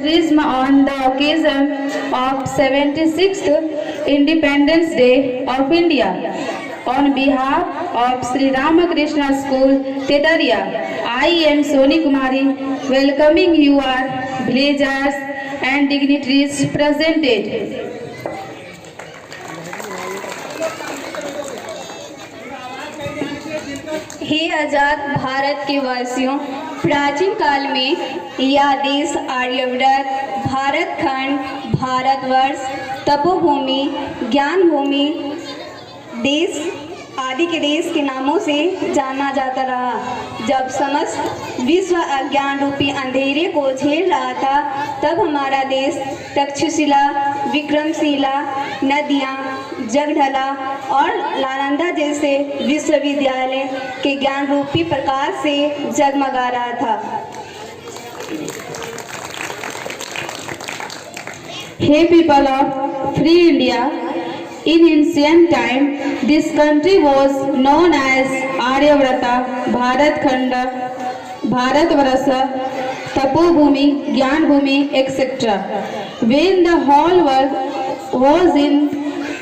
tourism on the occasion of 76th Independence Day of India. On behalf of Sri Ramakrishna School, Tetaria, I am Soni Kumari, welcoming you our villagers and dignitaries presented. हे आजाद भारत के वासियों, प्राचीन काल में यह देश आर्यव्रत, भारत खंड, भारतवर्ष, तपोभूमि, ज्ञान भूमि, देश आदि के देश के नामों से जाना जाता रहा। जब समस्त विश्व अज्ञान रूपी अंधेरे को झेल रहा था, तब हमारा देश तक्षशिला, विक्रमशिला, नदियाँ, जगढला और नालंदा जैसे विश्वविद्यालय के ज्ञान रूपी प्रकाश से जगमगा रहा था। Hey people of free India, in ancient time, this country was known as Aryavrata, Bharat Khanda, Bharatvarsa, Tapobhumi, Gyan Bhumi, etc. When the whole world was in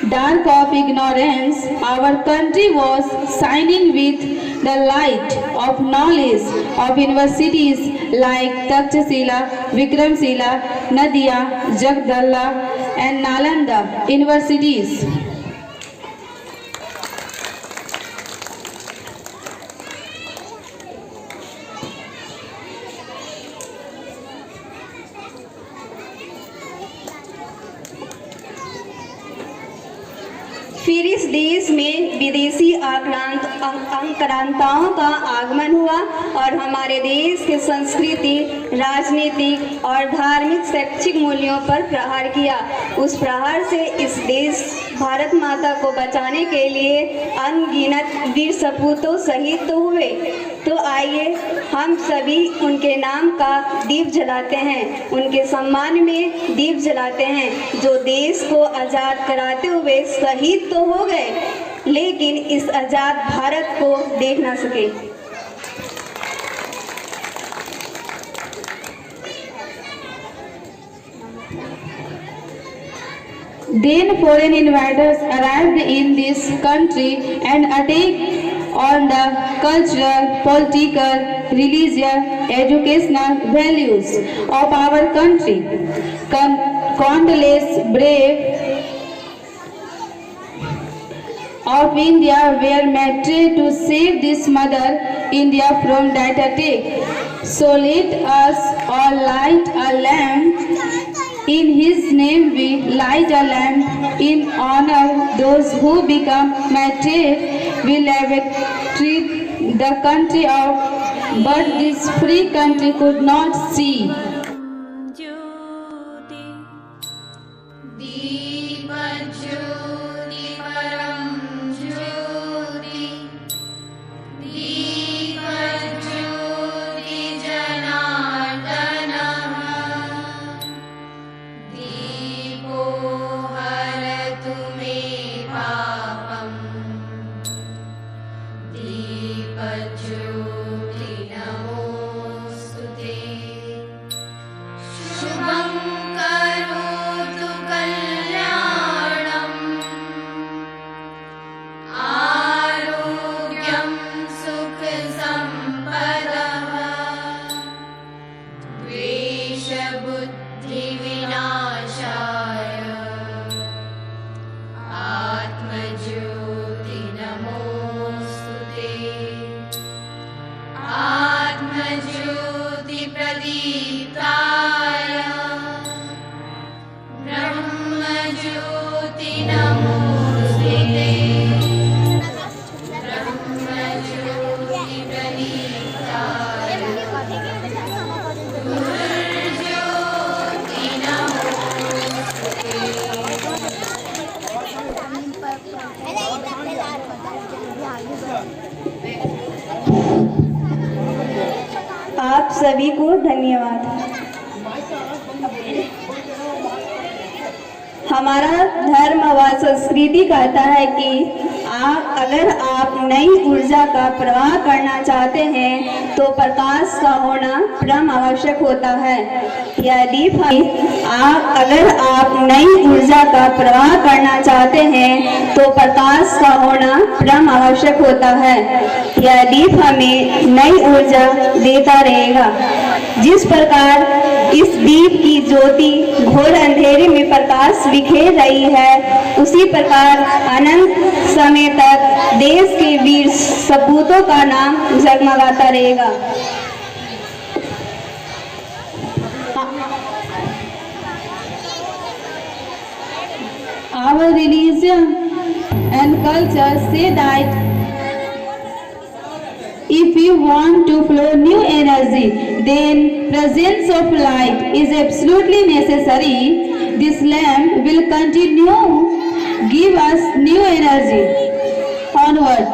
dark of ignorance, our country was shining with the light of knowledge of universities like Takshashila, Vikramshila, Nadia, Jagdalla and Nalanda universities. फिर इस देश में विदेशी आक्रांताओं का आगमन हुआ और हमारे देश के संस्कृति, राजनीतिक और धार्मिक शैक्षिक मूल्यों पर प्रहार किया। उस प्रहार से इस देश भारत माता को बचाने के लिए अनगिनत वीर सपूतों शहीद तो हुए। तो आइए हम सभी उनके नाम का दीप जलाते हैं, उनके सम्मान में दीप जलाते हैं, जो देश को आज़ाद कराते हुए शहीद तो हो गए, लेकिन इस आज़ाद भारत को देख ना सके। Then foreign invaders arrived in this country and attacked on the cultural, political, religious, educational values of our country. Countless brave of India were martyred to save this mother India from that attack. So let us all light a lamp. In His name we light a lamp in honor those who become martyred. Will have treat the country of, but this free country could not see. आप सभी को धन्यवाद। हमारा धर्म व संस्कृति कहता है कि अगर आप नई ऊर्जा का प्रवाह करना चाहते हैं तो प्रकाश का होना परम आवश्यक होता है। यदि अगर आप नई ऊर्जा का प्रवाह करना चाहते हैं तो प्रकाश का होना परम आवश्यक होता है। यह दीप हमें नई ऊर्जा देता रहेगा। जिस प्रकार इस दीप की ज्योति घोर अंधेरे में प्रकाश बिखेर रही है, उसी प्रकार अनंत समय तक देश के वीर सपूतों का नाम जगमगाता रहेगा। Our religion and culture say that if you want to flow new energy, then presence of light is absolutely necessary. This lamp will continue give us new energy. Onward,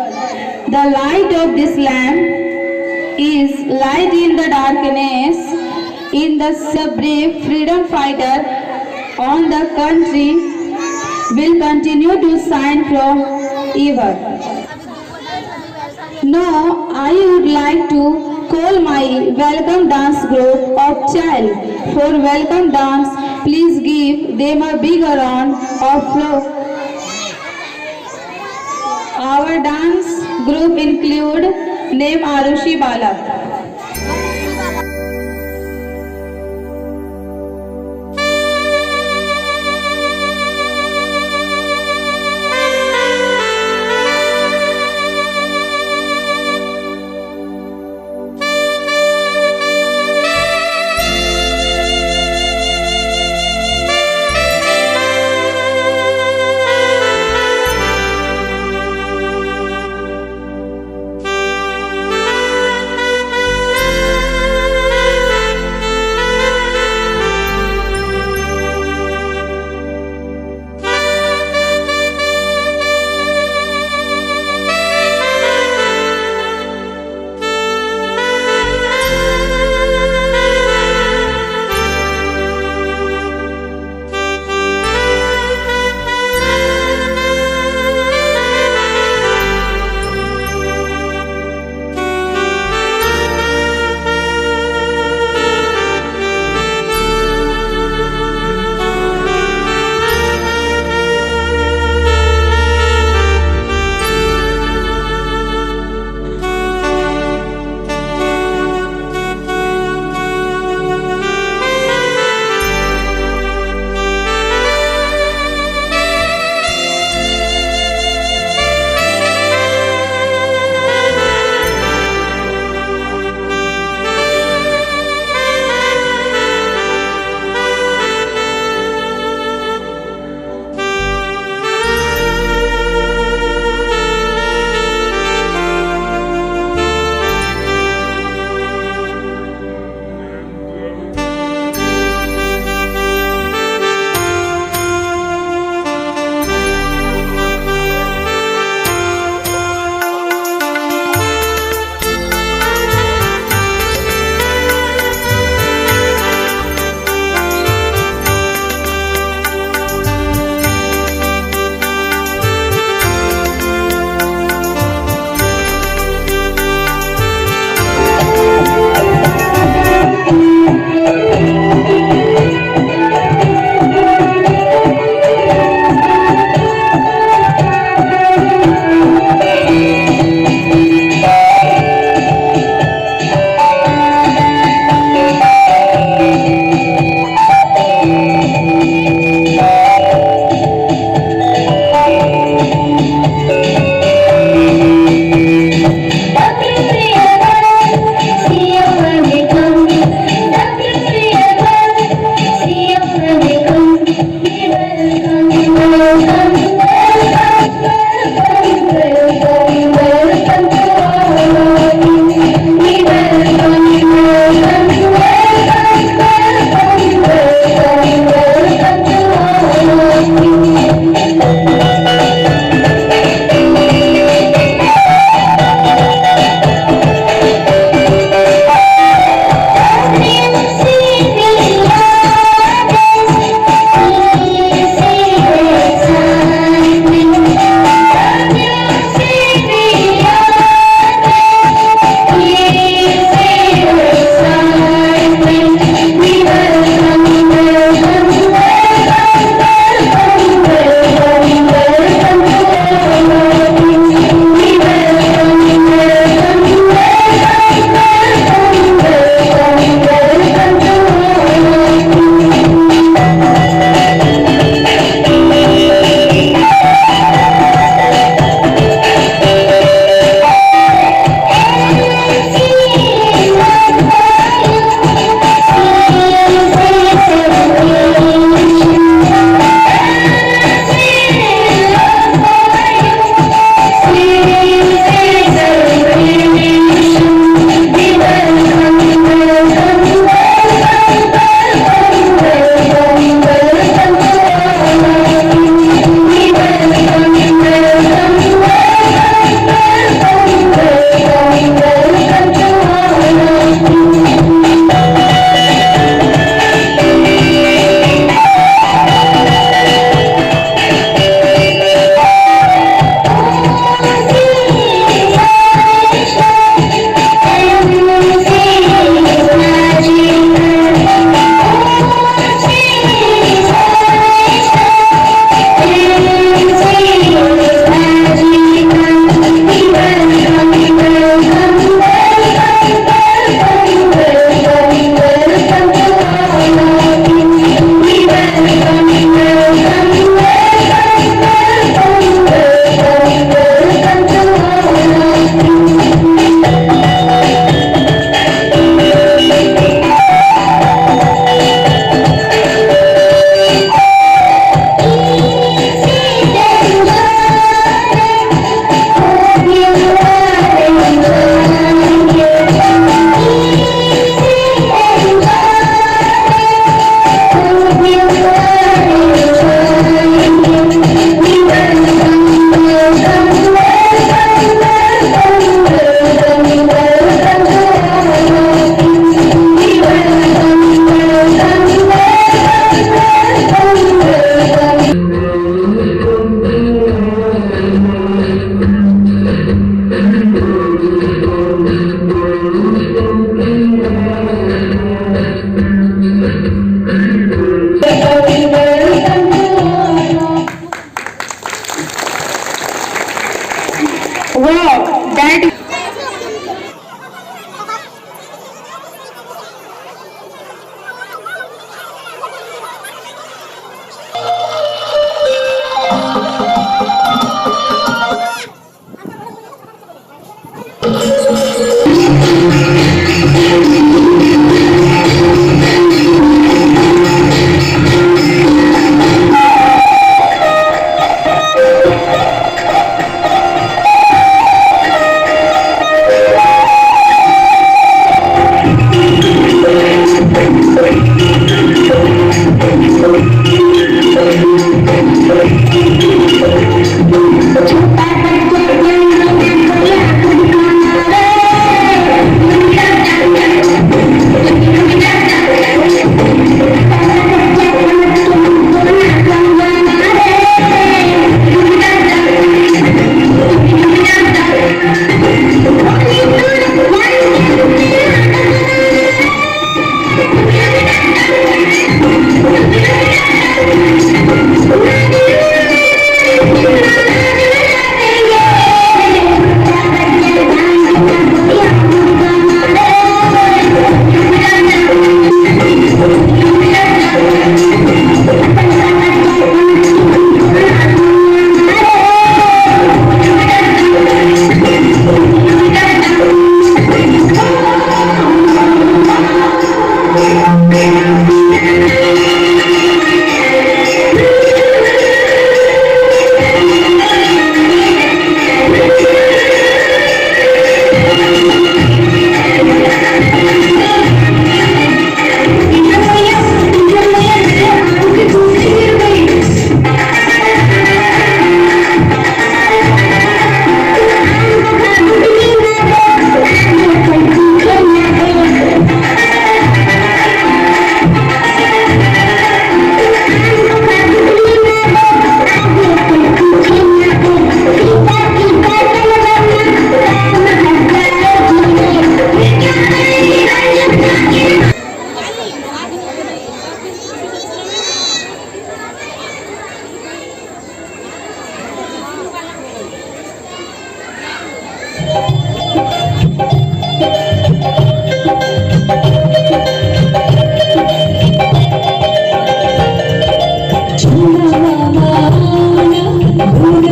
the light of this lamp is light in the darkness, in the brave freedom fighter on the country will continue to shine from ever. Now I would like to call my welcome dance group of child. For welcome dance, please give them a big round of applause. Our dance group include name Arushi Balak.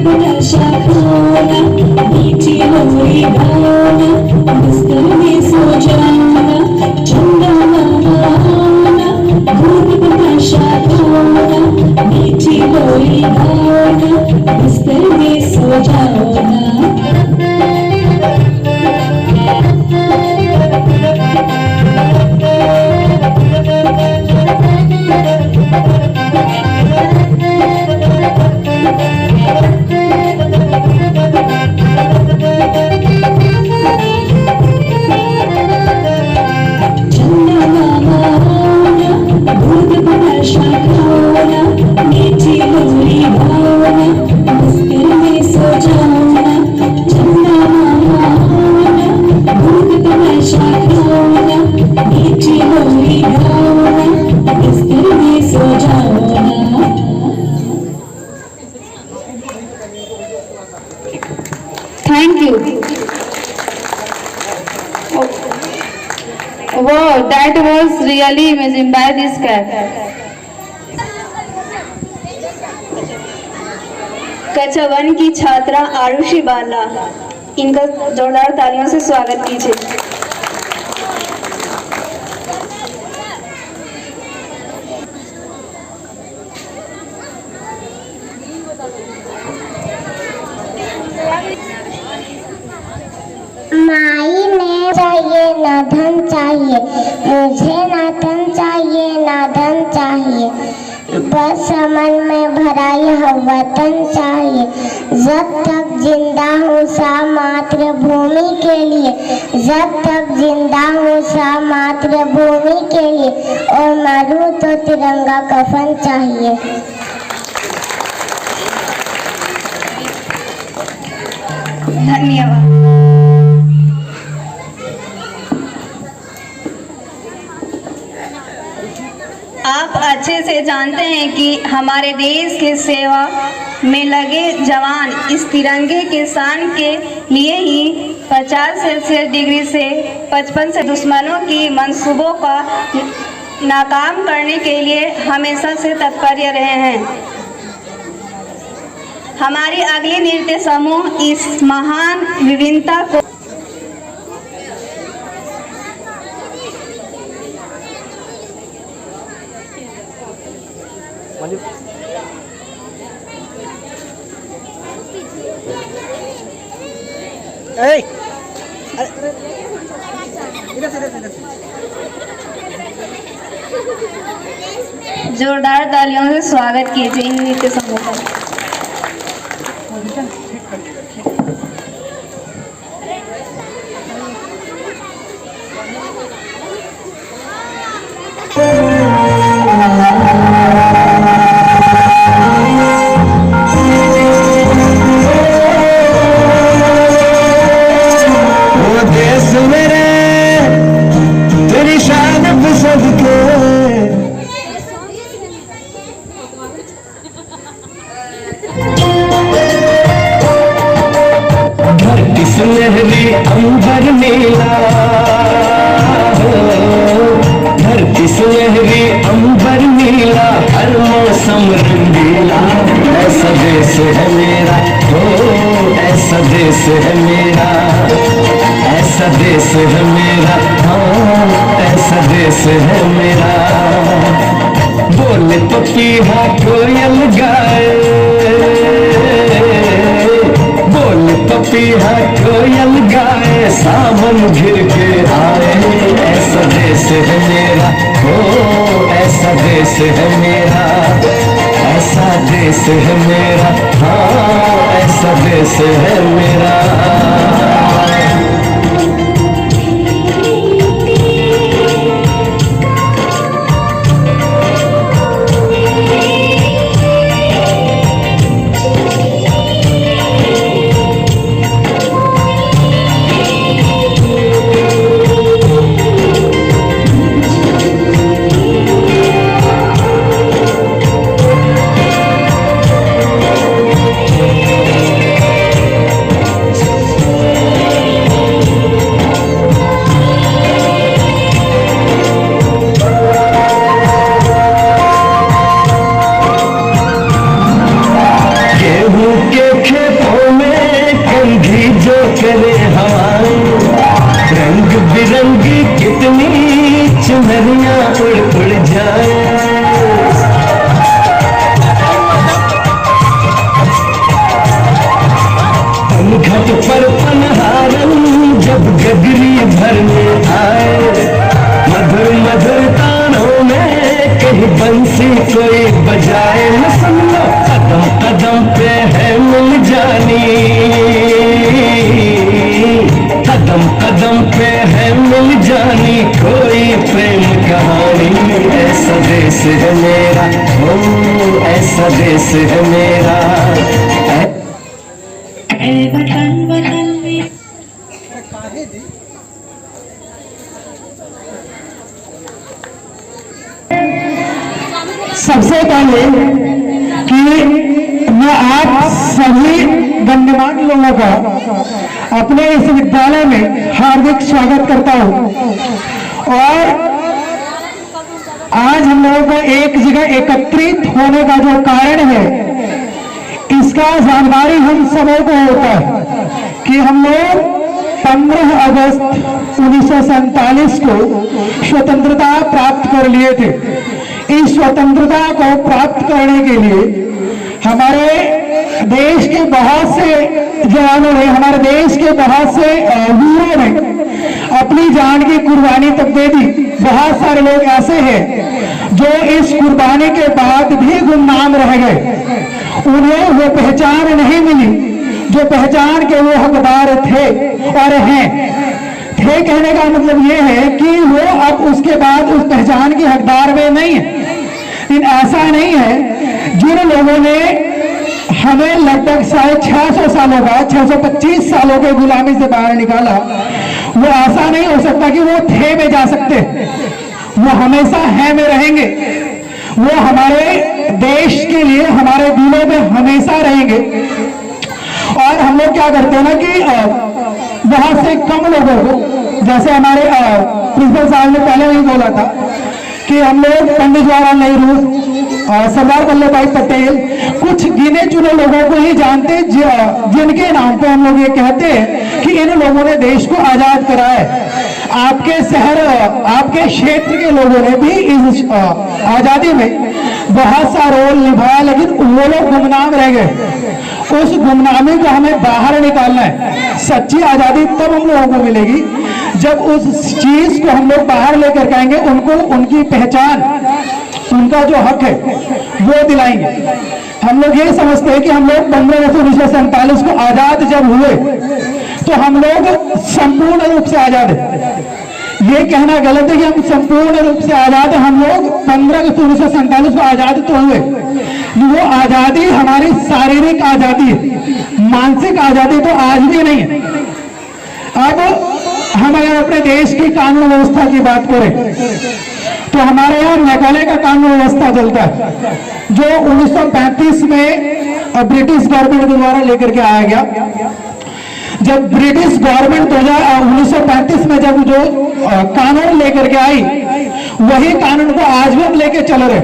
नशा खोना, मीठी लोरी गाना, बिस्तर में सो जाना, चंदा मामा आना, भूत नशा खोना, मीठी लोरी गाना, बिस्तर में सो जाना। Thank you. Wow, that was really amazing by this cat. कक्षा 1 की छात्रा आरुषि बाला, इनका जोरदार तालियों से स्वागत कीजिए। माई ने चाहिए ना धन चाहिए, मुझे ना धन चाहिए ना धन चाहिए, बस मन में भरा यह वतन चाहिए। जब तक जिंदा हूँ सा मातृभूमि के लिए, जब तक जिंदा हूँ सा मातृभूमि के लिए, और मरूँ तो तिरंगा कफन चाहिए। धन्यवाद। आप अच्छे से जानते हैं कि हमारे देश की सेवा में लगे जवान इस तिरंगे के शान के लिए ही 50 सेल्सियस डिग्री से 55 से दुश्मनों की मंसूबों का नाकाम करने के लिए हमेशा से तत्पर रहे हैं। हमारी अगली नृत्य समूह इस महान विभिन्नता को जोरदार तालियों से स्वागत कीजिए इन नृत्य समूह का। सुनहरी अंबर नीला, धरती सुनहरी अंबर नीला, हर मौसम रंगीला, ऐसा देश है मेरा, हो ऐसा देश है मेरा, ऐसा देश है मेरा, हाँ ऐसा देश है मेरा। बोले तो पीहा कोयल गाए, बोले तो पीहा कोयल गाए, सावन घिर के आए, ऐसा देश है मेरा, हो ऐसा देश है मेरा, ऐसा देश है मेरा, हाँ ऐसा देश है मेरा। कोई बजाए न सुन लो, कदम कदम पे है मिल जानी, कदम कदम पे है मिल जानी कोई प्रेम कहानी। ऐसा देश है मेरा, ओ ऐसा देश है मेरा। ऐ वतन वतन में सबसे पहले कि मैं आप सभी गण्यमान्य लोगों का अपने इस विद्यालय में हार्दिक स्वागत करता हूं। और आज हम लोगों को एक जगह एकत्रित होने का जो कारण है, इसका जानकारी हम सबों को होता है कि हम लोग 15 अगस्त 1947 को स्वतंत्रता प्राप्त कर लिए थे। इस स्वतंत्रता को प्राप्त करने के लिए हमारे देश के बहुत से जवानों ने, हमारे देश के बहुत से वीरों ने अपनी जान की कुर्बानी तक दे दी। बहुत सारे लोग ऐसे हैं जो इस कुर्बानी के बाद भी गुमनाम रह गए, उन्हें वो पहचान नहीं मिली जो पहचान के वो हकदार थे और हैं। थे कहने का मतलब ये है कि वो अब उसके बाद उस पहचान के हकदार में नहीं है। लेकिन ऐसा नहीं है, जिन लोगों ने हमें लगभग 650 सालों का 625 सालों के गुलामी से बाहर निकाला, वो ऐसा नहीं हो सकता कि वो थे में जा सकते, वो हमेशा है में रहेंगे। वो हमारे देश के लिए हमारे दिलों में हमेशा रहेंगे। और हम लोग क्या करते हैं ना कि बहुत से कम लोगों को, जैसे हमारे प्रिंसिपल साहब ने पहले ही बोला था कि हम लोग पंडित जवाहरलाल नेहरू, सरदार वल्लभ भाई पटेल, कुछ गिने चुने लोगों को ही जानते जिनके नाम पे हम लोग ये कहते हैं कि इन लोगों ने देश को आजाद कराया है। आपके शहर, आपके क्षेत्र के लोगों ने भी इस आजादी में बहुत सा रोल निभाया, लेकिन वो लोग गुमनाम रह गए। उस गुमनामी को हमें बाहर निकालना है। सच्ची आजादी तब हम लोगों को मिलेगी जब उस चीज को हम लोग बाहर लेकर के आएंगे, उनको उनकी पहचान, उनका जो हक है वो दिलाएंगे। हम लोग ये समझते हैं कि हम लोग 15 अगस्त 1947 को आजाद जब हुए तो हम लोग संपूर्ण रूप से आजाद है। ये कहना गलत है कि हम संपूर्ण रूप से आजाद है। हम लोग 15 अगस्त 1947 को आजाद तो हुए, वो आजादी हमारी शारीरिक आजादी है, मानसिक आजादी तो आज भी नहीं है। अब हम अगर अपने देश की कानून व्यवस्था की बात करें तो हमारे यहाँ मेघालय का कानून व्यवस्था चलता है, जो 1935 में ब्रिटिश गवर्नमेंट के द्वारा लेकर के आया गया। जब ब्रिटिश गवर्नमेंट 1935 में जब जो कानून लेकर के आई, वही कानून को आज भी हम लेके चल रहे।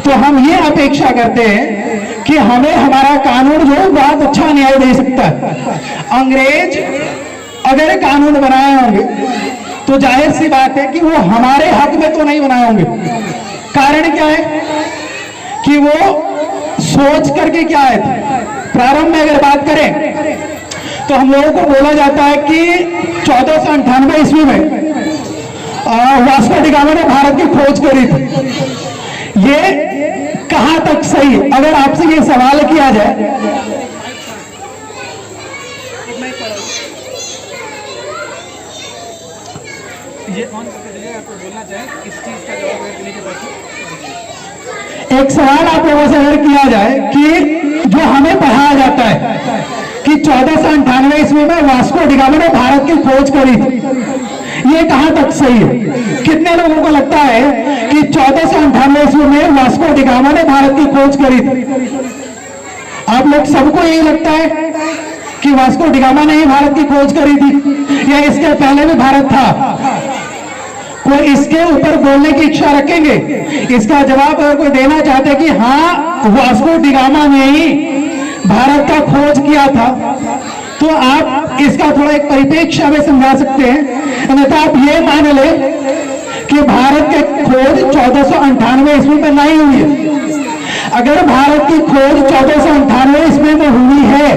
तो हम ये अपेक्षा करते हैं कि हमें हमारा कानून जो बहुत अच्छा न्याय दे सकता है। अंग्रेज अगर कानून बनाए होंगे तो जाहिर सी बात है कि वो हमारे हक में तो नहीं बनाए होंगे। कारण क्या है कि वो सोच करके क्या है, प्रारंभ में अगर बात करें तो हम लोगों को बोला जाता है कि 1498 ईस्वी में वास्को डी गामा ने भारत की खोज करी थी। ये कहां तक सही? अगर आपसे ये सवाल किया जाए एक सवाल आप लोगों से अगर किया जाए कि जो हमें पढ़ाया जाता है कि 1498 ईस्वी में वास्को डी गामा ने भारत की खोज करी थी, ये कहां तक सही है? कितने लोगों को लगता है कि 1498 ईस्वी में वास्को डी गामा ने भारत की खोज करी थी? आप लोग सबको यही लगता है कि वास्को डी गामा ने ही भारत की खोज करी थी या इसके पहले भी भारत था? कोई इसके ऊपर बोलने की इच्छा रखेंगे? इसका जवाब अगर कोई देना चाहते कि हाँ वास्को डी गामा ने ही भारत का खोज किया था, तो आप इसका थोड़ा एक परिप्रेक्ष्य में समझा सकते हैं। अन्यथा आप ये मान ले कि भारत की खोज 1498 ईस्वी में नहीं हुई है। अगर भारत की खोज 1498 ईस्वी में हुई है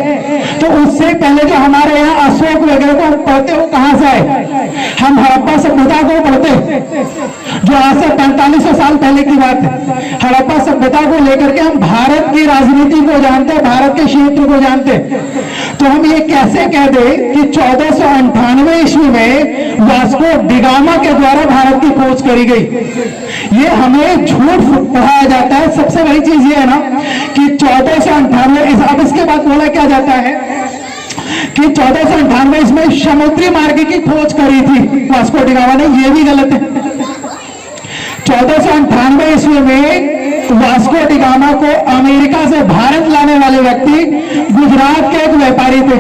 तो उससे पहले जो हमारे यहाँ अशोक वगैरह को हम पढ़ते हो कहां से आए? हम हड़प्पा सभ्यता को पढ़ते, जो आज से 4500 साल पहले की बात है। हड़प्पा सभ्यता को लेकर के हम भारत की राजनीति को जानते, भारत के क्षेत्र को जानते, तो हम ये कैसे कह दें कि 1498 ईस्वी में वास्को डिगामा के द्वारा भारत की खोज करी गई। ये हमें झूठ पढ़ाया जाता है। सबसे बड़ी चीज ये है ना कि 1498, अब इसके बाद बोला क्या जाता है कि 1498 इसमें समुद्री मार्ग की खोज करी थी वास्को डिगामा ने, ये भी गलत है। 1498 ईस्वी में वास्को डिगामा को अमेरिका से भारत लाने वाले व्यक्ति गुजरात के एक व्यापारी थे,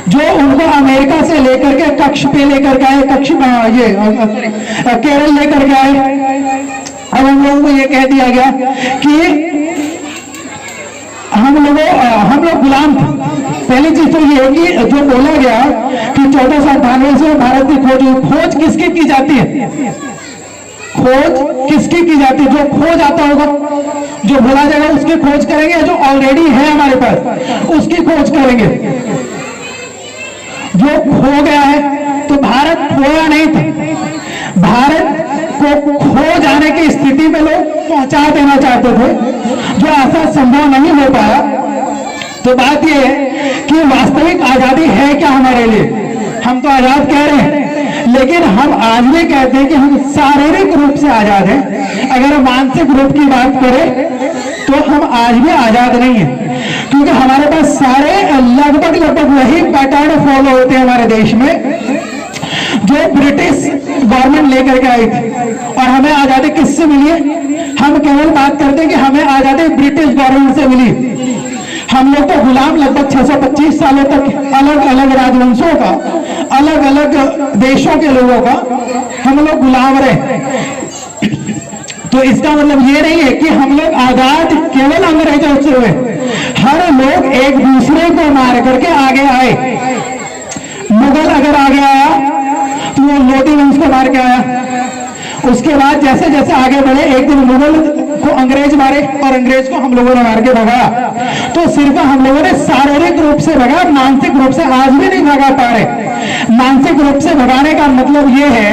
जो उनको अमेरिका से लेकर के कच्छ पे लेकर गए, केरल लेकर गए। अब हम लोगों को यह कह दिया गया कि हम लोग गुलाम थे। पहली चीज तो ये है कि जो बोला गया कि 1498 से भारत की खोज किसकी की जाती है, खोज किसकी की जाती है? जो खोज आता होगा, जो बोला जाएगा उसकी खोज करेंगे, जो ऑलरेडी है हमारे पास उसकी खोज करेंगे। जो खो गया है तो भारत खोया नहीं था, भारत को खो जाने की स्थिति में लोग पहुंचा देना चाहते थे, जो ऐसा संभव नहीं हो पाया। तो बात यह है कि वास्तविक आजादी है क्या हमारे लिए? हम तो आजाद कह रहे हैं, लेकिन हम आज भी कहते हैं कि हम शारीरिक रूप से आजाद हैं। अगर मानसिक रूप की बात करें तो हम आज भी आजाद नहीं है, क्योंकि हमारे पास सारे लगभग वही पैटर्न फॉलो होते हैं हमारे देश में जो ब्रिटिश गवर्नमेंट लेकर के आई थी। और हमें आजादी किससे मिली है? हम केवल बात करते हैं कि हमें आजादी ब्रिटिश गवर्नमेंट से मिली। हम लोग तो गुलाम लगभग 625 सालों तक अलग अलग राजवंशों का, अलग अलग देशों के लोगों का हम लोग गुलाम रहे। तो इसका मतलब ये नहीं है कि हम लोग आजाद केवल अंग्रेजों से हुए। हर लोग एक दूसरे को मार करके आगे आए। मुगल अगर आगे आया तो वो लोधी वंश को मार के आया। उसके बाद जैसे जैसे आगे बढ़े, एक दिन मुगल को अंग्रेज मारे और अंग्रेज को हम लोगों ने मार के भगाया। तो सिर्फ हम लोगों ने शारीरिक रूप से भगा, मानसिक रूप से आज भी नहीं भगा पा रहे। मानसिक रूप से भगाने का मतलब ये है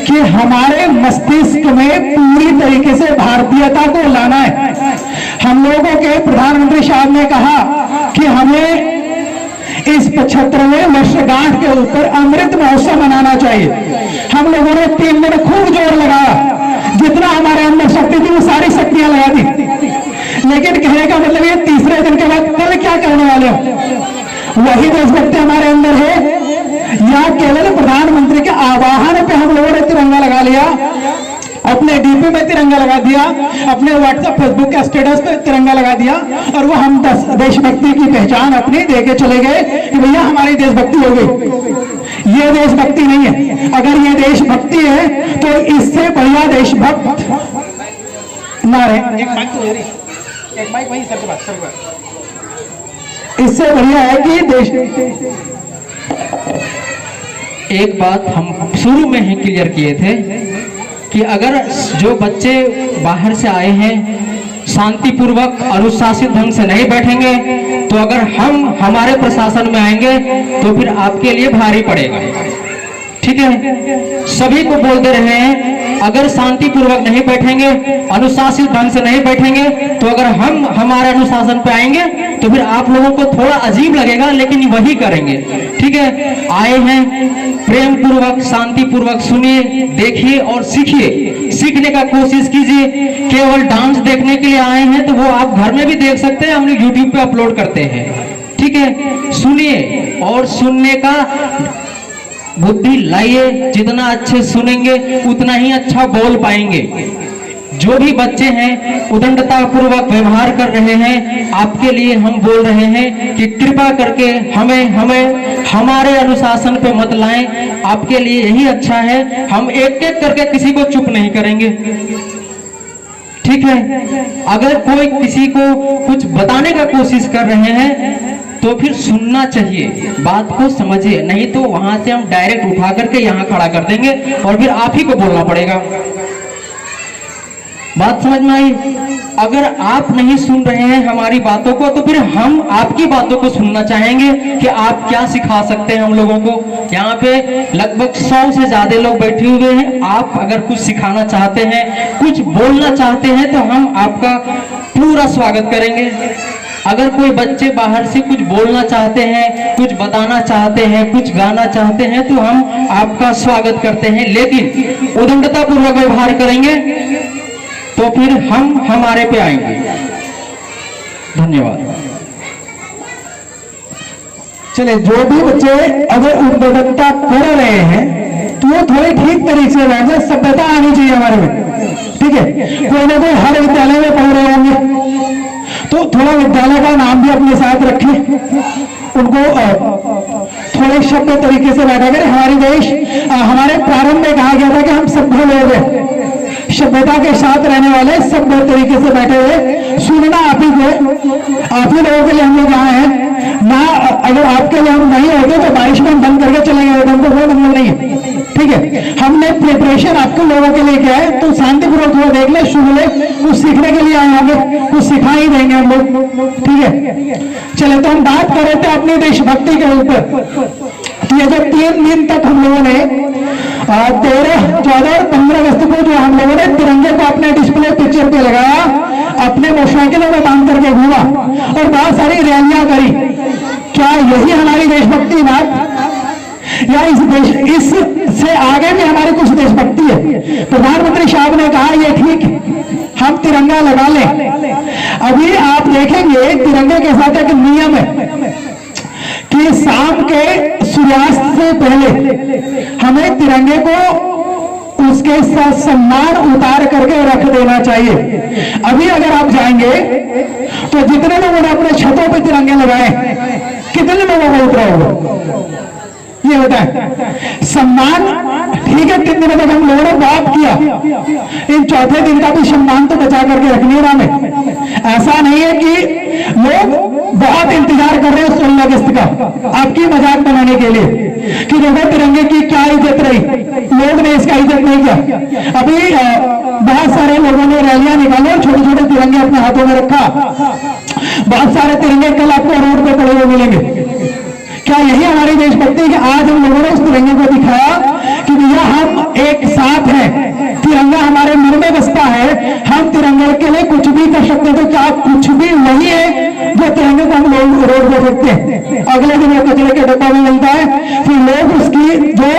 कि हमारे मस्तिष्क में पूरी तरीके से भारतीयता को लाना है। हम लोगों के प्रधानमंत्री साहब ने कहा कि हमें इस 75वें वर्षगांठ के ऊपर अमृत महोत्सव मनाना चाहिए। हम लोगों ने 3 दिन खूब जोर लगाया, जितना हमारे अंदर शक्ति थी वो सारी शक्तियां लगा दी। लेकिन कहने का मतलब ये तीसरे दिन के बाद कल क्या करने वाले हो? वही देशभक्ति हमारे अंदर है या केवल प्रधानमंत्री के आह्वान पे हम लोगों ने तिरंगा लगा लिया, अपने डीपी में तिरंगा लगा दिया, अपने व्हाट्सएप फेसबुक के स्टेटस पे तिरंगा लगा दिया, और वो हम देशभक्ति की पहचान अपनी देके चले गए कि भैया हमारी देशभक्ति हो गई। ये देशभक्ति नहीं है। अगर ये देशभक्ति है तो इससे बढ़िया देशभक्त ना रहे। एक माइक वहीं सर के पास, इससे बढ़िया है कि देश। एक बात हम शुरू में ही क्लियर किए थे कि अगर जो बच्चे बाहर से आए हैं शांतिपूर्वक अनुशासित ढंग से नहीं बैठेंगे, तो अगर हम हमारे प्रशासन में आएंगे तो फिर आपके लिए भारी पड़ेगा। ठीक है, सभी को बोल दे रहे हैं, अगर शांतिपूर्वक नहीं बैठेंगे, अनुशासित ढंग से नहीं बैठेंगे, तो अगर हम हमारे अनुशासन पे आएंगे तो फिर आप लोगों को थोड़ा अजीब लगेगा, लेकिन वही करेंगे। ठीक है, आए हैं प्रेम पूर्वक, शांति पूर्वक सुनिए, देखिए और सीखिए। सीखने का कोशिश कीजिए। केवल डांस देखने के लिए आए हैं तो वो आप घर में भी देख सकते हैं, हम लोग यूट्यूब पे अपलोड करते हैं। ठीक है, सुनिए और सुनने का बुद्धि लाइए। जितना अच्छे सुनेंगे उतना ही अच्छा बोल पाएंगे। जो भी बच्चे हैं उदंडता पूर्वक व्यवहार कर रहे हैं, आपके लिए हम बोल रहे हैं कि कृपा करके हमें हमारे अनुशासन पे मत लाएं। आपके लिए यही अच्छा है। हम एक एक करके किसी को चुप नहीं करेंगे। ठीक है, अगर कोई किसी को कुछ बताने का कोशिश कर रहे हैं तो फिर सुनना चाहिए, बात को समझिए, नहीं तो वहां से हम डायरेक्ट उठा करके यहाँ खड़ा कर देंगे और फिर आप ही को बोलना पड़ेगा। बात समझ में आई? अगर आप नहीं सुन रहे हैं हमारी बातों को, तो फिर हम आपकी बातों को सुनना चाहेंगे कि आप क्या सिखा सकते हैं हम लोगों को। यहाँ पे लगभग 100 से ज्यादा लोग बैठे हुए हैं। आप अगर कुछ सिखाना चाहते हैं, कुछ बोलना चाहते हैं, तो हम आपका पूरा स्वागत करेंगे। अगर कोई बच्चे बाहर से कुछ बोलना चाहते हैं, कुछ बताना चाहते हैं, कुछ गाना चाहते हैं, तो हम आपका स्वागत करते हैं, लेकिन उदंडता पूर्वक व्यवहार करेंगे तो फिर हम हमारे पे आएंगे। धन्यवाद। चले, जो भी बच्चे अगर उद्योगता कर रहे हैं तो वो थोड़े ठीक तरीके से रहेंगे, सभ्यता आनी चाहिए हमारे में, ठीक है। कोई ना कोई हर विद्यालय में पढ़ रहे होंगे तो थोड़ा विद्यालय का नाम भी अपने साथ रखें, उनको थोड़े शब्द तरीके से बैठा करें। हमारे देश हमारे प्रारंभ में कहा गया था कि हम सभ्य लोग हैं, सभ्यता के साथ रहने वाले, सभ्य तरीके से बैठे हुए। सुनना आप ही लोगों के लिए हम लोग यहाँ हैं ना। अगर आपके लिए हम नहीं होते तो बारिश में हम बंद करके चले गए, हमको कोई मतलब नहीं है, ठीक है। हमने प्रिपरेशन आपके लोगों के लिए किया है, तो शांतिपूर्वक थोड़ा देख ले, सुन ले, कुछ सीखने के लिए आए होंगे, कुछ सिखा ही देंगे हम लोग, ठीक है। चले, तो हम बात कर रहे थे अपनी देशभक्ति के ऊपर। तो ये जो 3 दिन तक हम लोगों ने 13, 14 और 15 अगस्त को जो हम लोगों ने तिरंगे को अपने डिस्प्ले पिक्चर पे लगाया, अपने मोटरसाइकिलों में बांध करके घूमा और बहुत सारी रैलियां करी। क्या यही हमारी देशभक्ति बात, या इससे आगे भी हमारी कुछ देशभक्ति है? प्रधानमंत्री साहब ने कहा ये ठीक, हम तिरंगा लगा लें। अभी आप देखेंगे तिरंगे के साथ एक नियम है कि शाम के सूर्यास्त से पहले हमें तिरंगे को उसके साथ सम्मान उतार करके रख देना चाहिए। अभी अगर आप जाएंगे तो जितने लोगों ने अपने छतों पे तिरंगे लगाए, कितने लोगों को उतरा होगा ये बताएं। सम्मान ठीक है, कितने तक हम लोगों ने बात किया, इन चौथे दिन का भी सम्मान तो बचा करके रखनी है हमें। ऐसा नहीं है कि लोग बहुत इंतजार कर रहे हैं 16 अगस्त का आपकी मजाक बनाने के लिए कि देखो तिरंगे की क्या इज्जत रही, लोग ने इसका इज्जत नहीं किया। अभी बहुत सारे लोगों ने रैलियां निकाली और छोटे छोटे तिरंगे अपने हाथों में रखा। बहुत सारे तिरंगे कल आपको रोड पे पड़े हुए मिलेंगे। क्या यही हमारी देशभक्ति कि आज हम लोगों ने उस तिरंगे को दिखाया कि भैया हम एक साथ हैं, तिरंगा हमारे मन में बसता है, हम तिरंगे के लिए कुछ भी कर सकते हैं। तो क्या कुछ भी वही है जो तिरंगे को हम लोग रोड पे फेंकते हैं, अगले दिन वो कचरे के डब्बा में मिलता है, फिर लोग उसकी जो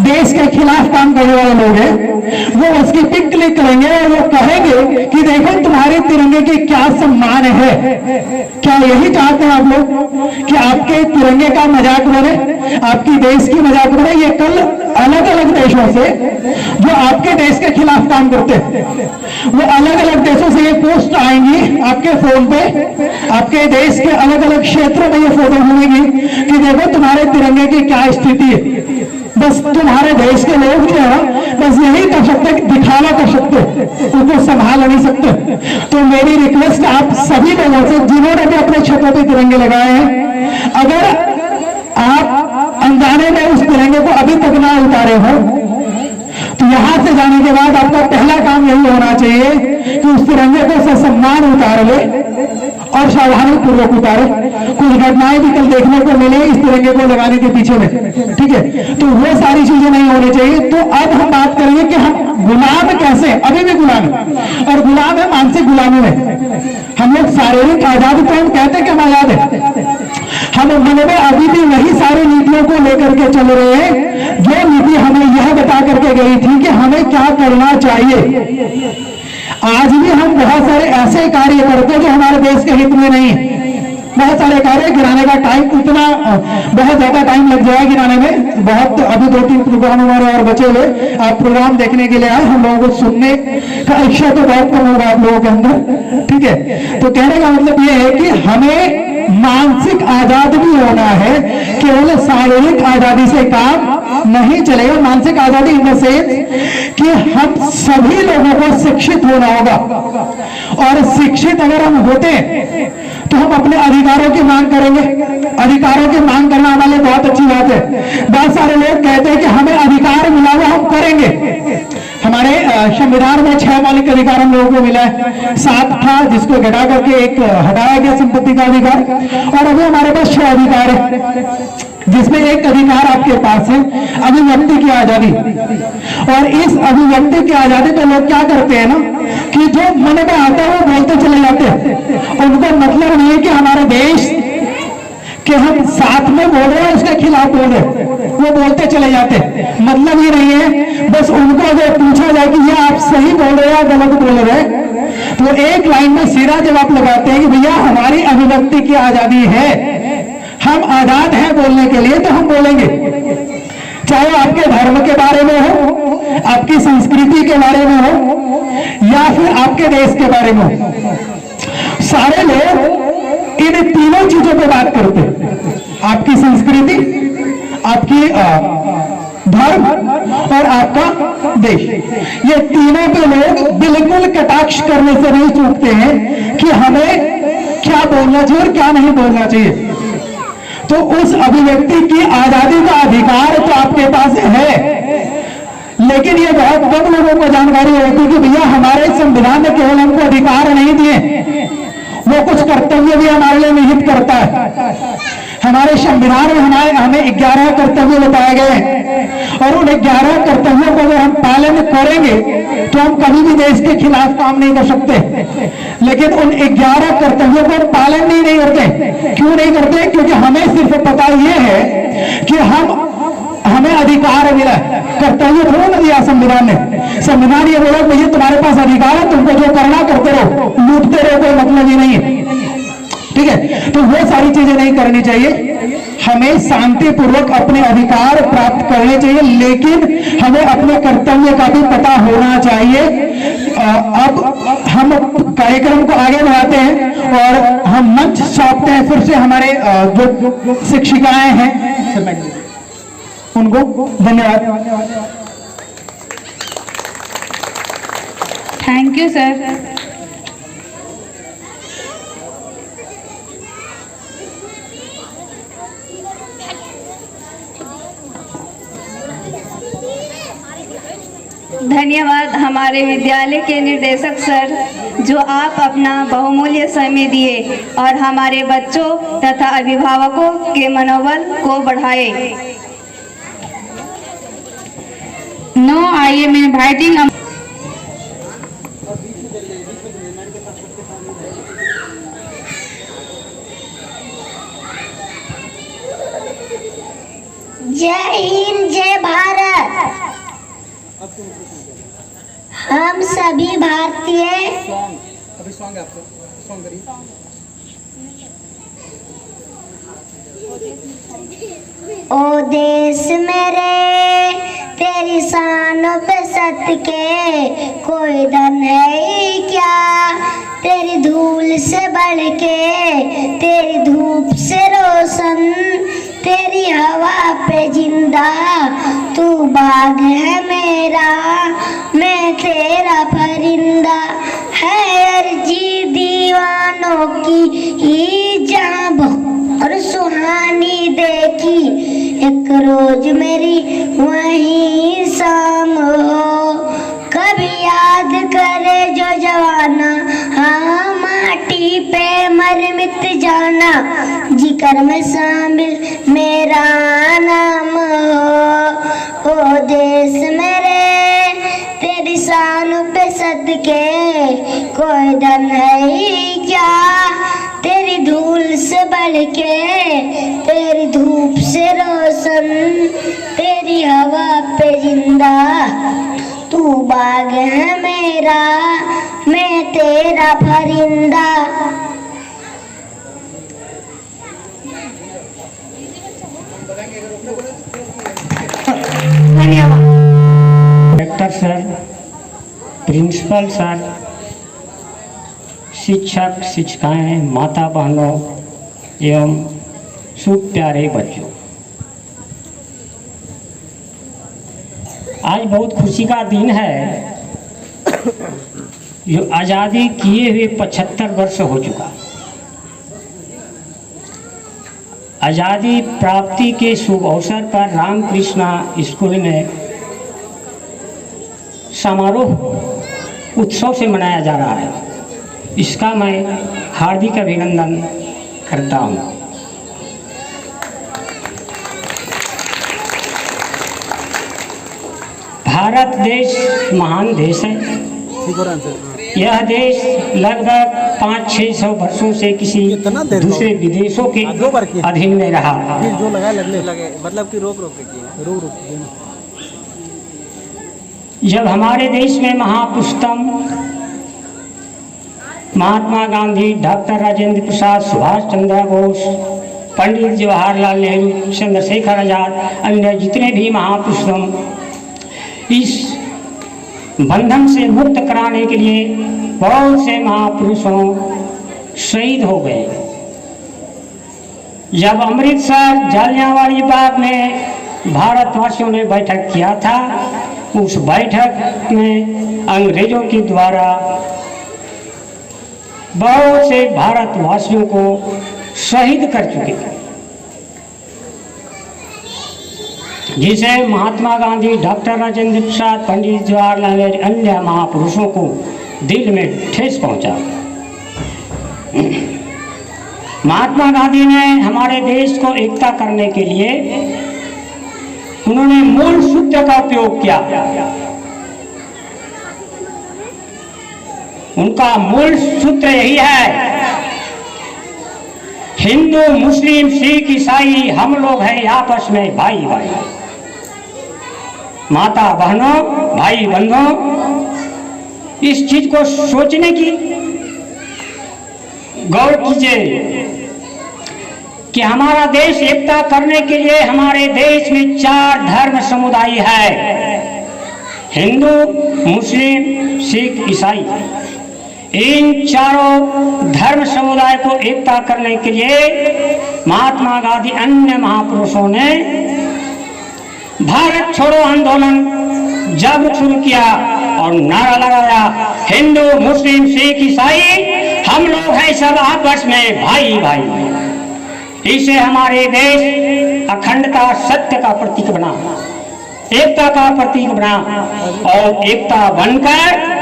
देश के खिलाफ काम करने वाले लोग हैं वो उसकी पिक क्लिक करेंगे और वो कहेंगे कि देखो तुम्हारे तिरंगे की क्या सम्मान है। क्या यही चाहते हैं आप लोग कि आपके तिरंगे का मजाक बने, आपकी देश की मजाक बने? ये कल अलग अलग देशों से जो आपके देश के खिलाफ काम करते हैं, वो अलग अलग देशों से ये पोस्ट आएंगी आपके फोन पे, आपके देश के अलग अलग क्षेत्रों में ये फोटो घूमेगी कि देखो तुम्हारे तिरंगे की क्या स्थिति है। बस तुम्हारे देश के लोग जो है बस यही कर सकते, दिखावा कर सकते, उनको संभाल नहीं सकते। तो मेरी रिक्वेस्ट आप सभी लोगों से जिन्होंने भी अपने छतों पे तिरंगे लगाए हैं, अगर आप अनजाने में उस तिरंगे को अभी तक ना उतारे हो तो यहां से जाने के बाद आपका पहला काम यही होना चाहिए कि उस तिरंगे को ससम्मान उतार ले और सावधानी पूर्वक उतारे। कुछ घटनाएं भी कल देखने को मिले इस तिरंगे को लगाने के पीछे में, ठीक है। तो वो सारी चीजें नहीं होनी चाहिए। तो अब हम बात करेंगे कि हम गुलाम कैसे, अभी भी गुलाम है, और गुलाम है मानसिक गुलामी में। हम लोग शारीरिक आजादी तो हम कहते हैं कि हम आजाद है, हम मन में अभी भी वही सारी नीतियों को लेकर के चल रहे हैं जो नीति हमें यह बता करके गई थी कि हमें क्या करना चाहिए। आज भी हम बहुत सारे ऐसे कार्य करते हैं जो हमारे देश के हित में नहीं। बहुत सारे कार्य गिराने का टाइम इतना बहुत ज्यादा टाइम लग जाएगा गिराने में। बहुत अभी 2-3 प्रोग्राम हमारे और बचे हुए, आप प्रोग्राम देखने के लिए आए, हम लोगों को सुनने का इच्छा तो बहुत कम होगा आप लोगों के अंदर, ठीक है। तो कहने का मतलब ये है कि हमें मानसिक आजाद भी होना है, केवल शारीरिक आजादी से काम नहीं चलेगा। मानसिक आजादी इन द सेंस कि हम सभी लोगों को शिक्षित होना होगा, और शिक्षित अगर हम होते तो हम अपने अधिकारों की मांग करेंगे। अधिकारों की मांग करना हमारे लिए बहुत अच्छी बात है। बहुत सारे लोग कहते हैं कि हमें अधिकार मिला हुआ हम करेंगे, हमारे संविधान में 6 मौलिक अधिकार हम लोगों को मिला है। 7 था जिसको घटा करके एक हटाया गया संपत्ति का अधिकार, और अभी हमारे पास 6 अधिकार है, जिसमें एक अधिकार आपके पास है अभिव्यक्ति की आजादी। और इस अभिव्यक्ति की आजादी पे लोग क्या करते हैं ना कि जो मन में आता है वो बोलते चले जाते हैं। उनको मतलब नहीं है कि हमारे देश कि हम साथ में बोल रहे हैं उसके खिलाफ बोल रहे हैं, वो बोलते चले जाते हैं। मतलब ये नहीं है, बस उनको अगर पूछा जाए कि ये आप सही बोल रहे हैं या गलत बोल रहे हैं, तो एक लाइन में सीधा जवाब लगाते हैं कि भैया हमारी अभिव्यक्ति की आजादी है, हम आजाद हैं बोलने के लिए, तो हम बोलेंगे, चाहे आपके धर्म के बारे में हो, आपकी संस्कृति के बारे में हो, या फिर आपके देश के बारे में हो। सारे लोग इन तीनों चीजों पे बात करते हैं, आपकी संस्कृति, आपकी धर्म और आपका देश। ये तीनों पे लोग बिल्कुल कटाक्ष करने से नहीं चूकते हैं कि हमें क्या बोलना चाहिए और क्या नहीं बोलना चाहिए। तो उस अभिव्यक्ति की आजादी का अधिकार तो आपके पास है, लेकिन ये बहुत कम लोगों को जानकारी होती है कि भैया हमारे संविधान ने केवल हमको अधिकार नहीं दिए, वो कुछ कर्तव्य भी हमारे लिए निहित करता है। हमारे संविधान में हमें 11 कर्तव्य बताए गए हैं, और उन 11 कर्तव्यों को अगर हम पालन करेंगे तो हम कभी भी देश के खिलाफ काम नहीं कर सकते। लेकिन उन 11 कर्तव्यों को पालन नहीं करते। क्यों नहीं करते? क्योंकि हमें सिर्फ पता यह है कि हमें अधिकार मिला, कर्तव्य थोड़ा ना दिया संविधान ने। संविधान ये बोला भैया तुम्हारे पास अधिकार है, तुमको जो करना करते रहो, लूटते रहो, कोई मतलब ही नहीं है। ठीक है, तो वो सारी चीजें नहीं करनी चाहिए। हमें शांतिपूर्वक अपने अधिकार प्राप्त करने चाहिए, लेकिन हमें अपने कर्तव्य का भी पता होना चाहिए। अब हम कार्यक्रम को आगे बढ़ाते हैं और हम मंच सौंपते हैं फिर से हमारे जो शिक्षिकाएं हैं उनको धन्यवाद। Thank you sir. धन्यवाद हमारे विद्यालय के निर्देशक सर, जो आप अपना बहुमूल्य समय दिए और हमारे बच्चों तथा अभिभावकों के मनोबल को बढ़ाए। Now I am inviting जय हिंद, जय भारत। हम सभी भारतीय ओ देश मेरे तेरी शानों पे सत के कोई धन है क्या, तेरी धूल से बढ़ के, तेरी धूप से रोशन, तेरी हवा पे जिंदा, तू बाग है मेरा, मैं तेरा परिंदा। है अर्जी दीवानों की ही जहाँ और सुहानी देखी, एक रोज मेरी वही शाम हो, कभी याद करे जो जवाना, हाँ माटी पे मर मिट जाना, जिक्र में शामिल मेरा नाम हो। ओ देश मेरे तेरी शान पे सदके कोई धन है क्या, तेरी धूल से बढ़ के, तेरी धूप से रोशन, तेरी हवा पे जिंदा, तू बाग है मेरा, मैं तेरा परिंदा। डायरेक्टर सर, प्रिंसिपल सर, शिक्षक शिक्षिकाएं, माता बहनों एवं शुभ प्यारे बच्चों, आज बहुत खुशी का दिन है। जो आज़ादी किए हुए 75 वर्ष हो चुका। आज़ादी प्राप्ति के शुभ अवसर पर रामकृष्णा स्कूल में समारोह उत्सव से मनाया जा रहा है। इसका मैं हार्दिक अभिनंदन करता हूँ। भारत देश महान देश है। यह देश लगभग 500-600 वर्षों से किसी दूसरे विदेशों के अधीन में रहा। जो लगे मतलब कि रोक जब हमारे देश में महापुरुषोत्तम महात्मा गांधी, डॉक्टर राजेंद्र प्रसाद, सुभाष चंद्र बोस, पंडित जवाहरलाल नेहरू, चंद्रशेखर आजाद, अन्य जितने भी महापुरुषोत्तम इस बंधन से मुक्त कराने के लिए बहुत से महापुरुषों शहीद हो गए। जब अमृतसर जालियांवाला बाग में भारतवासियों ने बैठक किया था, उस बैठक में अंग्रेजों के द्वारा बहुत से भारतवासियों को शहीद कर चुके थे, जिसे महात्मा गांधी, डॉक्टर राजेंद्र प्रसाद, पंडित जवाहरलाल नेहरू, अन्य महापुरुषों को दिल में ठेस पहुंचा। महात्मा गांधी ने हमारे देश को एकता करने के लिए उन्होंने मूल सूत्र का उपयोग किया। उनका मूल सूत्र यही है, हिंदू, मुस्लिम, सिख, ईसाई हम लोग हैं आपस में भाई भाई। माता बहनों, भाई बंधुओं, इस चीज को सोचने की गौर कीजिए कि हमारा देश एकता करने के लिए हमारे देश में 4 धर्म समुदाय है, हिंदू, मुस्लिम, सिख, ईसाई। इन चारों धर्म समुदाय को एकता करने के लिए महात्मा गांधी, अन्य महापुरुषों ने भारत छोड़ो आंदोलन जब शुरू किया और नारा लगाया, हिंदू, मुस्लिम, सिख, ईसाई हम लोग हैं सब आपस में भाई भाई। इसे हमारे देश अखंडता, सत्य का प्रतीक बना, एकता का प्रतीक बना और एकता बनकर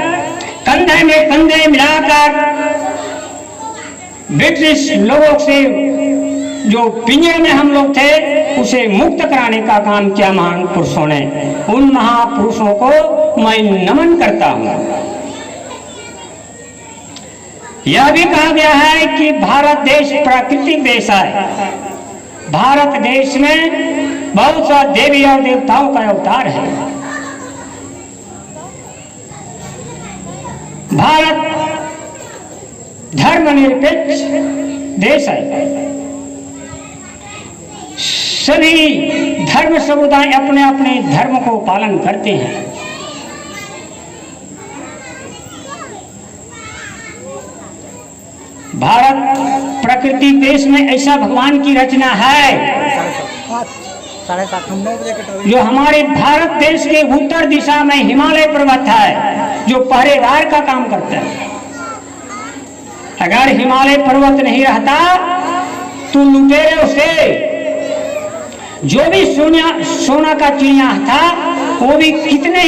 कंधे में कंधे मिलाकर ब्रिटिश लोगों से जो पिंजरे में हम लोग थे उसे मुक्त कराने का काम किया महान पुरुषों ने। उन महापुरुषों को मैं नमन करता हूं। यह भी कहा गया है कि भारत देश प्राकृतिक देश है। भारत देश में बहुत सा देवी और देवताओं का अवतार है। भारत धर्मनिरपेक्ष देश है। सभी धर्म समुदाय अपने अपने धर्म को पालन करते हैं। भारत प्रकृति देश में ऐसा भगवान की रचना है जो हमारे भारत देश के उत्तर दिशा में हिमालय पर्वत है जो पहरेदार का काम करता है। अगर हिमालय पर्वत नहीं रहता तो लुटेरे उसे जो भी सोना का चिड़िया था वो भी कितने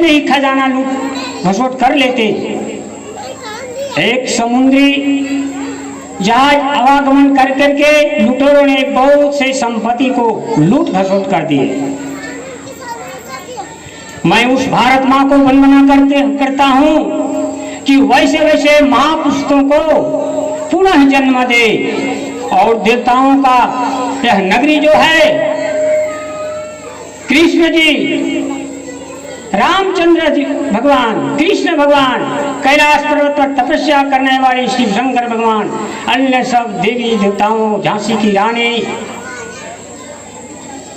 ही खजाना लूट घसोट कर लेते। एक समुद्री जहाज आवागमन कर करके लुटेरों ने बहुत से संपत्ति को लूट घसोट कर दिए। मैं उस भारत माँ को वंदना करता हूँ कि वैसे वैसे महापुरुषों को पुनः जन्म दे और देवताओं का यह नगरी जो है, कृष्ण जी, रामचंद्र जी भगवान, कृष्ण भगवान, कैलाश पर्वत पर तपस्या करने वाले शिव शंकर भगवान, अन्य सब देवी देवताओं, झांसी की रानी,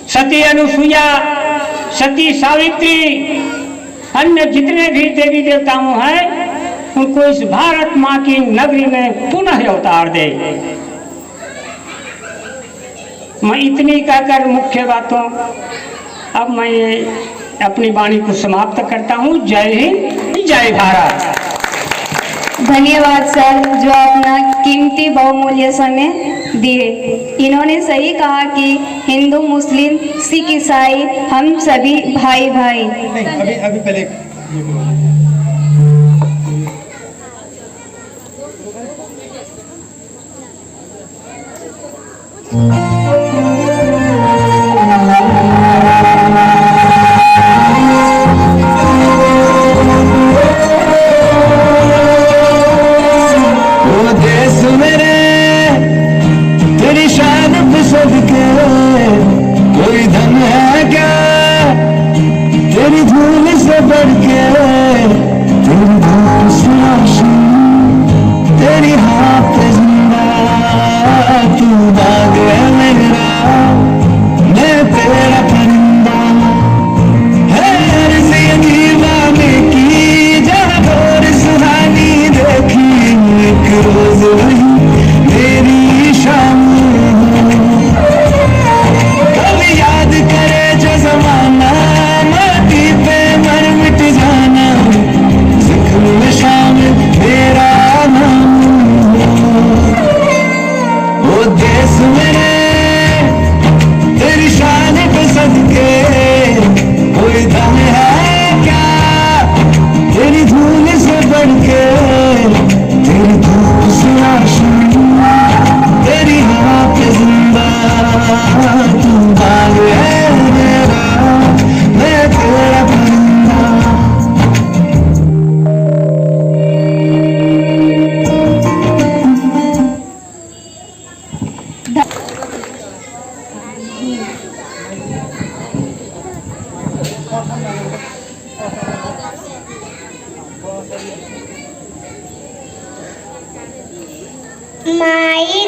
सती अनुसुईया, सती सावित्री, अन्य जितने भी देवी देवताओं हैं उनको इस भारत माँ की नगरी में पुनः अवतार दे। मैं इतनी कहकर मुख्य बातों अब मैं अपनी वाणी को समाप्त करता हूँ। जय हिंद, जय भारत। धन्यवाद सर, जो अपना कीमती बहुमूल्य समय दिए। इन्होंने सही कहा कि हिंदू, मुस्लिम, सिख, ईसाई हम सभी भाई भाई। नहीं, अभी पहले My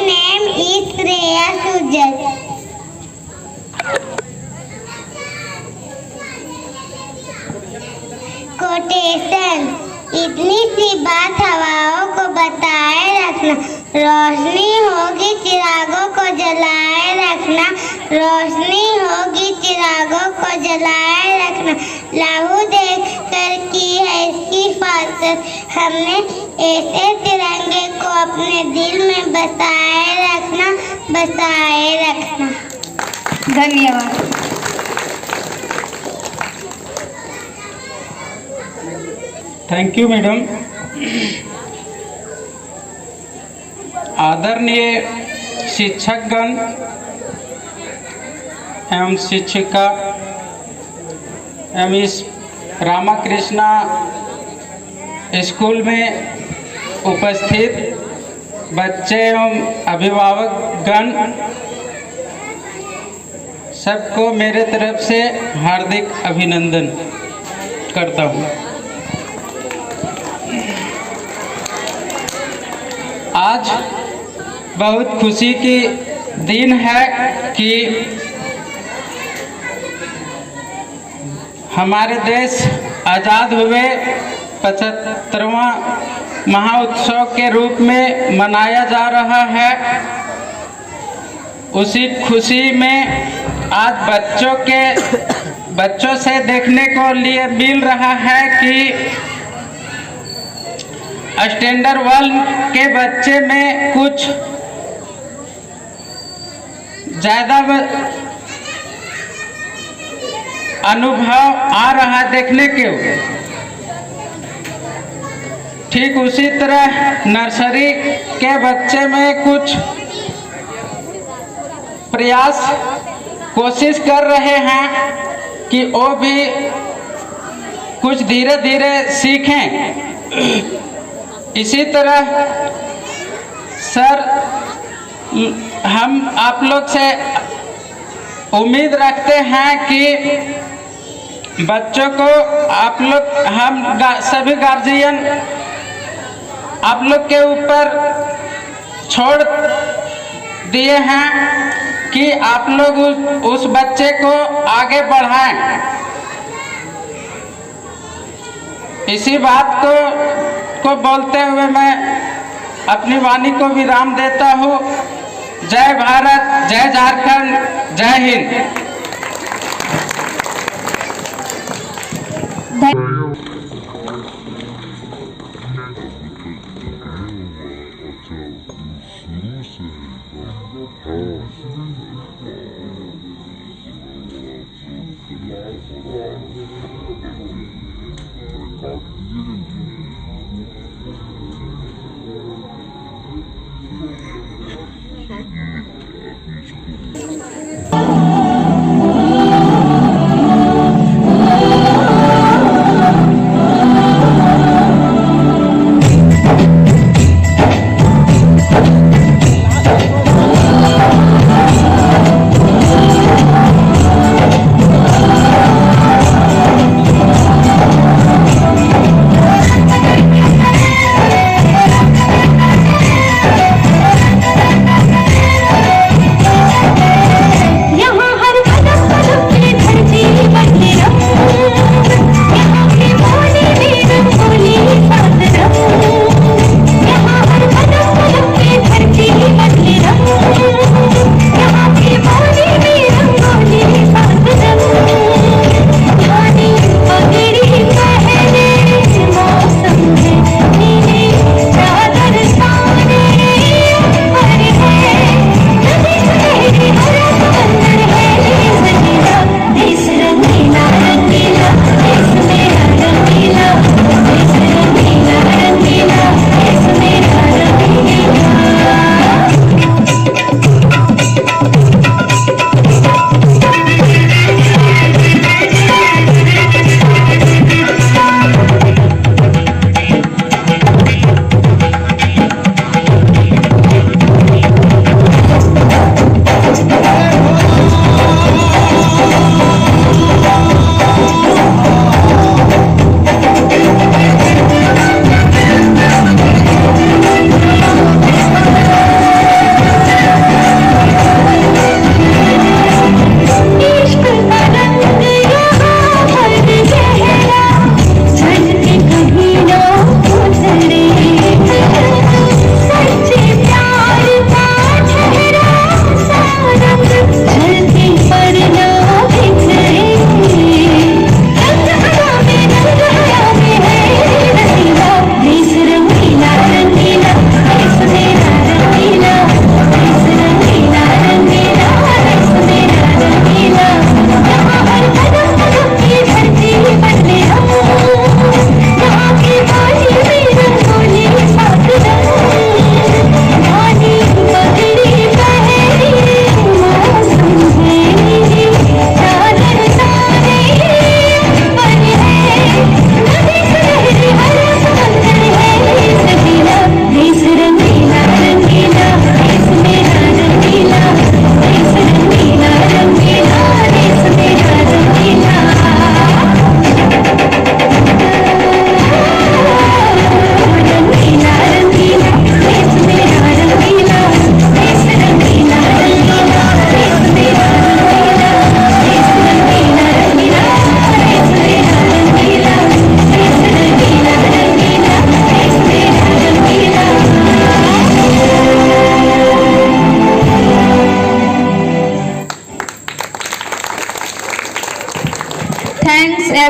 name is Shreya Sujat. Quotation, इतनी सी बात हवाओं को बताए रखना, रोशनी होगी चिरागों को जलाए रखना, रोशनी होगी चिरागों को जलाए रखना, लहू देख कर की है इसकी हिफाजत, हमने ऐसे तिरंगे को अपने दिल में बसाए रखना, बसाए रखना। धन्यवाद। Thank you madam. आदरणीय शिक्षकगण एवं शिक्षिका एवं इस रामाकृष्णा स्कूल में उपस्थित बच्चे एवं अभिभावकगण, सबको मेरे तरफ से हार्दिक अभिनंदन करता हूँ। आज बहुत खुशी की दिन है कि हमारे देश आज़ाद हुए 75वां महाउत्सव के रूप में मनाया जा रहा है। उसी खुशी में आज बच्चों से देखने को लिए मिल रहा है कि स्टैंडर्ड 1 के बच्चे में कुछ ज़्यादा अनुभव आ रहा देखने के। ठीक उसी तरह नर्सरी के बच्चे में कुछ प्रयास कोशिश कर रहे हैं कि वो भी कुछ धीरे धीरे सीखें। इसी तरह सर, हम आप लोग से उम्मीद रखते हैं कि बच्चों को आप लोग, हम सभी गार्जियन आप लोग के ऊपर छोड़ दिए हैं कि आप लोग उस बच्चे को आगे बढ़ाएं। इसी बात को बोलते हुए मैं अपनी वाणी को विराम देता हूँ। जय भारत, जय झारखंड, जय हिंद।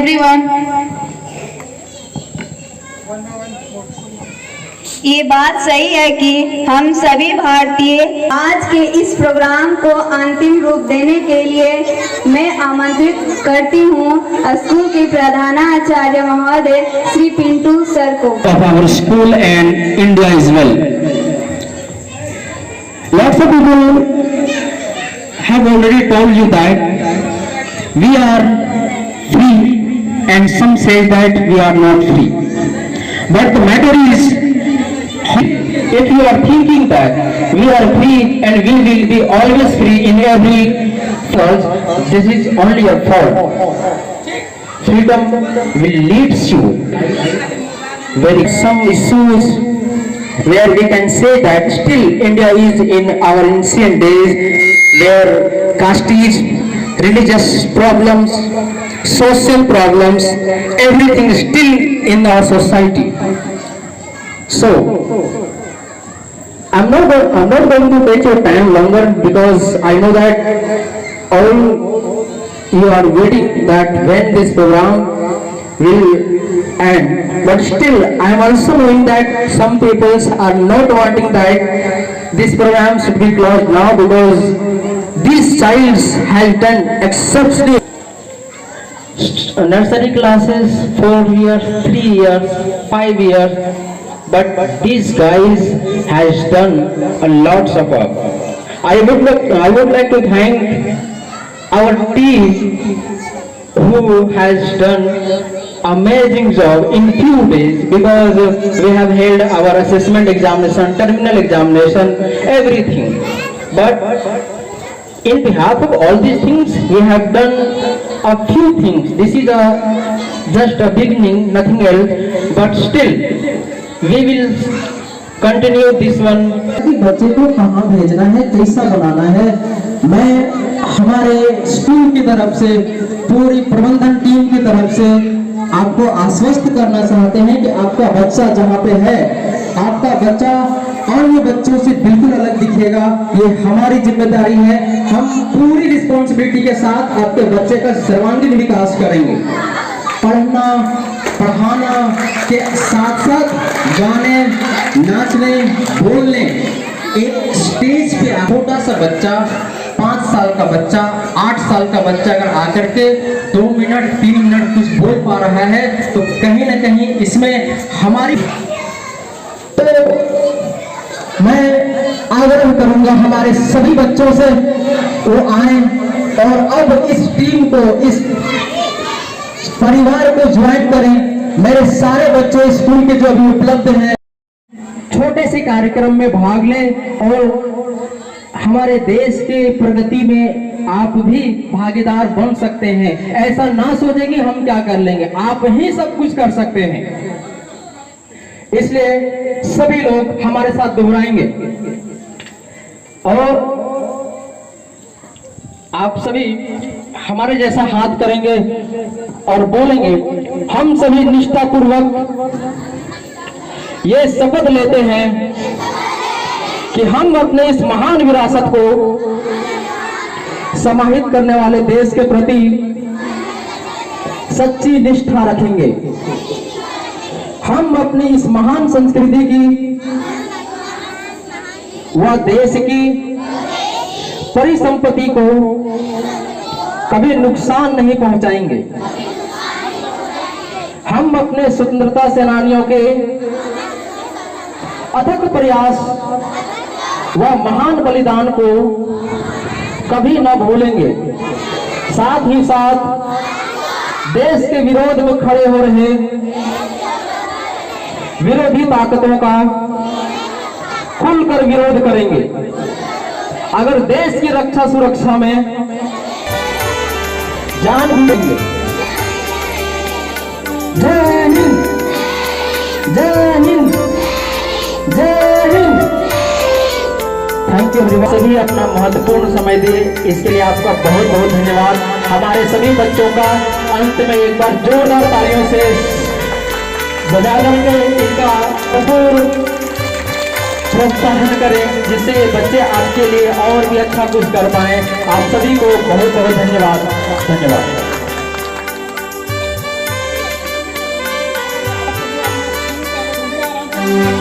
everyone. ये बात सही है कि हम सभी भारतीय आज के इस प्रोग्राम को अंतिम रूप देने के लिए मैं आमंत्रित करती हूँ स्कूल के प्रधानाचार्य महोदय श्री पिंटू सर को। Of our school and India as well. Lots of people have already told you that we are free, and some say that we are not free. But the matter is, if you are thinking that we are free and we will be always free in every fault, this is only a fault. Freedom will lead you very some issues where we can say that still India is in our ancient days, where castes, religious problems, social problems, everything is still in our society. So, I'm not going to take your time longer, because I know that all you are waiting that when this program will end. But still, I am also knowing that some people are not wanting that this program should be closed now, because these child has done exceptionally. Nursery classes 4 years, 3 years, 5 years. But these guys has done a lot of work. I would like to thank our team who has done amazing job in few days, because we have held our assessment examination, terminal examination, everything. But in behalf of all these things, we have done a few things. This is just a beginning, nothing else. But still, we will continue this one. बच्चे को कहाँ भेजना है, कैसा बनाना है, मैं हमारे school की तरफ से, पूरी प्रबंधन टीम की तरफ से आपको आश्वस्त करना चाहते हैं कि आपका बच्चा जहाँ पे है, आपका बच्चा अन्य बच्चों से बिल्कुल अलग दिखेगा। ये हमारी जिम्मेदारी है। हम पूरी रिस्पॉन्सिबिलिटी के साथ आपके बच्चे का सर्वांगीण विकास करेंगे। पढ़ना पढ़ाना के साथ साथ गाने, नाचने, बोलने, एक स्टेज पे छोटा सा बच्चा, 5 साल का बच्चा, 8 साल का बच्चा अगर आकर के 2 मिनट 3 मिनट कुछ बोल पा रहा है, तो कहीं ना कहीं इसमें हमारी, तो मैं आग्रह करूंगा हमारे सभी बच्चों से वो आए और अब इस टीम को, इस परिवार को ज्वाइन करें। मेरे सारे बच्चे स्कूल के जो अभी उपलब्ध हैं, छोटे से कार्यक्रम में भाग लें और हमारे देश के प्रगति में आप भी भागीदार बन सकते हैं। ऐसा ना सोचें कि हम क्या कर लेंगे, आप ही सब कुछ कर सकते हैं। इसलिए सभी लोग हमारे साथ दोहराएंगे और आप सभी हमारे जैसा हाथ करेंगे और बोलेंगे। हम सभी निष्ठापूर्वक ये शपथ लेते हैं कि हम अपने इस महान विरासत को समाहित करने वाले देश के प्रति सच्ची निष्ठा रखेंगे। हम अपनी इस महान संस्कृति की व देश की परिसंपत्ति को कभी नुकसान नहीं पहुंचाएंगे। हम अपने स्वतंत्रता सेनानियों के अथक प्रयास व महान बलिदान को कभी न भूलेंगे। साथ ही साथ देश के विरोध में खड़े हो रहे विरोधी ताकतों का खुलकर विरोध करेंगे। अगर देश की रक्षा सुरक्षा में जान भी देंगे। जय हिंद, जय हिंद, जय हिंद। Thank you. सभी अपना महत्वपूर्ण समय दिए, इसके लिए आपका बहुत बहुत धन्यवाद। हमारे सभी बच्चों का अंत में एक बार जोरदार तालियों से बजा करके इनका भरपूर प्रोत्साहन करें, जिससे बच्चे आपके लिए और भी अच्छा कुछ कर पाए। आप सभी को बहुत बहुत धन्यवाद। धन्यवाद। है।